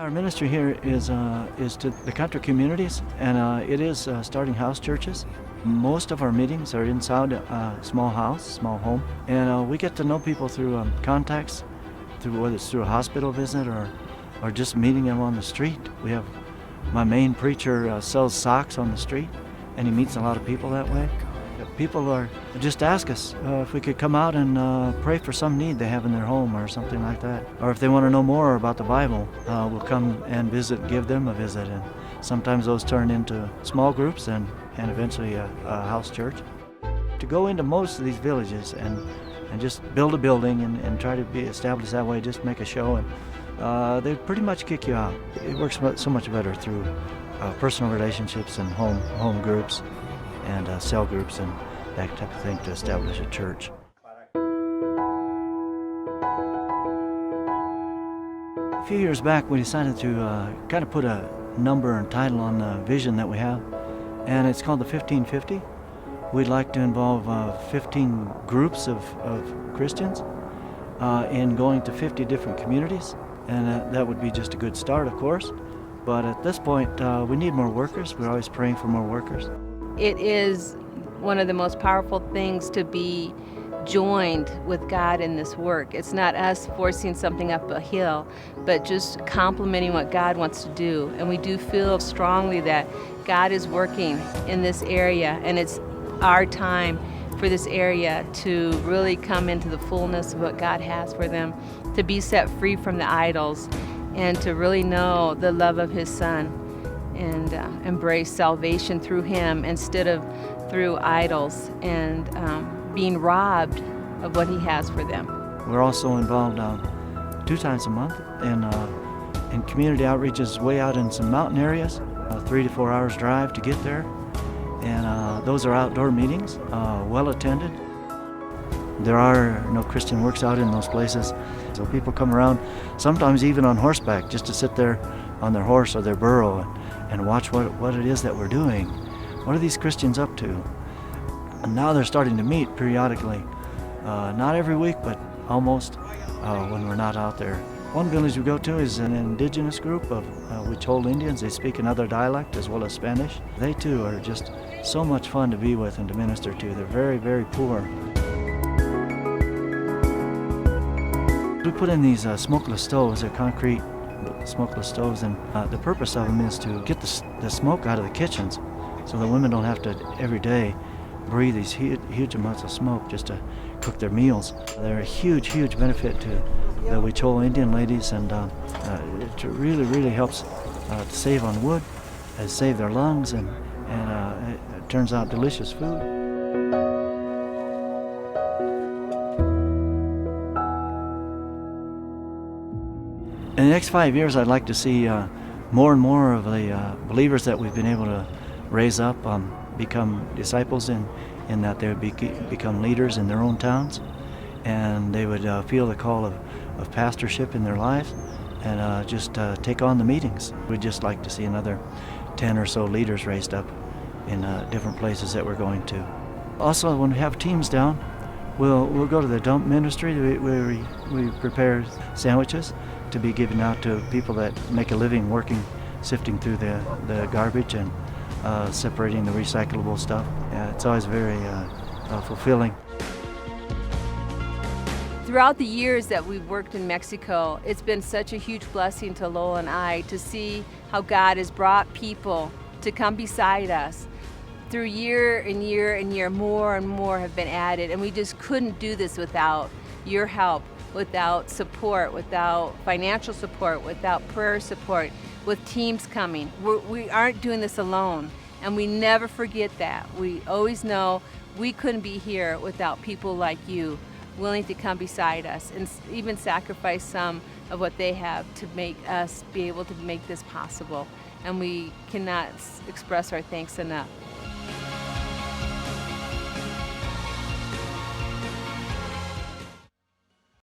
Our ministry here is to the country communities, and it is starting house churches. Most of our meetings are inside a small house, small home, and we get to know people through contacts, through whether it's through a hospital visit or just meeting them on the street. We have my main preacher sells socks on the street, and he meets a lot of people that way. People just ask us if we could come out and pray for some need they have in their home or something like that. Or if they want to know more about the Bible, we'll come and visit, give them a visit. And sometimes those turn into small groups and eventually a house church. To go into most of these villages and just build a building and try to be established that way, just make a show, and they pretty much kick you out. It works so much better through personal relationships and home groups and cell groups and that type of thing to establish a church. A few years back we decided to kind of put a number and title on the vision that we have, and it's called the 1550. We'd like to involve 15 groups of Christians in going to 50 different communities, and that would be just a good start, of course. But at this point, we need more workers. We're always praying for more workers. It is one of the most powerful things to be joined with God in this work. It's not us forcing something up a hill, but just complementing what God wants to do. And we do feel strongly that God is working in this area, and it's our time for this area to really come into the fullness of what God has for them, to be set free from the idols, and to really know the love of His Son and embrace salvation through Him instead of through idols, and being robbed of what He has for them. We're also involved 2 times a month in community outreaches way out in some mountain areas, 3 to 4 hours drive to get there, and those are outdoor meetings, well attended. There are no Christian works out in those places, so people come around, sometimes even on horseback, just to sit there on their horse or their burro and watch what it is that we're doing. What are these Christians up to? And now they're starting to meet periodically, not every week, but almost when we're not out there. One village we go to is an indigenous group of Huichol Indians. They speak another dialect as well as Spanish. They too are just so much fun to be with and to minister to. They're very, very poor. We put in these smokeless stoves, they're concrete smokeless stoves, and the purpose of them is to get the smoke out of the kitchens so the women don't have to every day breathe these huge amounts of smoke just to cook their meals. They're a huge benefit to the Huichol Indian ladies, and it really helps to save on wood, save their lungs, and it turns out delicious food. In the next 5 years, I'd like to see more and more of the believers that we've been able to raise up become disciples in that they would become leaders in their own towns, and they would feel the call of pastorship in their lives and just take on the meetings. We'd just like to see another 10 or so leaders raised up in different places that we're going to. Also, when we have teams down, we'll go to the dump ministry where we prepare sandwiches to be given out to people that make a living working, sifting through the garbage and separating the recyclable stuff. It's always very fulfilling. Throughout the years that we've worked in Mexico, it's been such a huge blessing to Lowell and I to see how God has brought people to come beside us. Through year and year and year, more and more have been added, and we just couldn't do this without your help, without support, without financial support, without prayer support, with teams coming. We aren't doing this alone, and we never forget that. We always know we couldn't be here without people like you willing to come beside us and even sacrifice some of what they have to make us be able to make this possible. And we cannot express our thanks enough.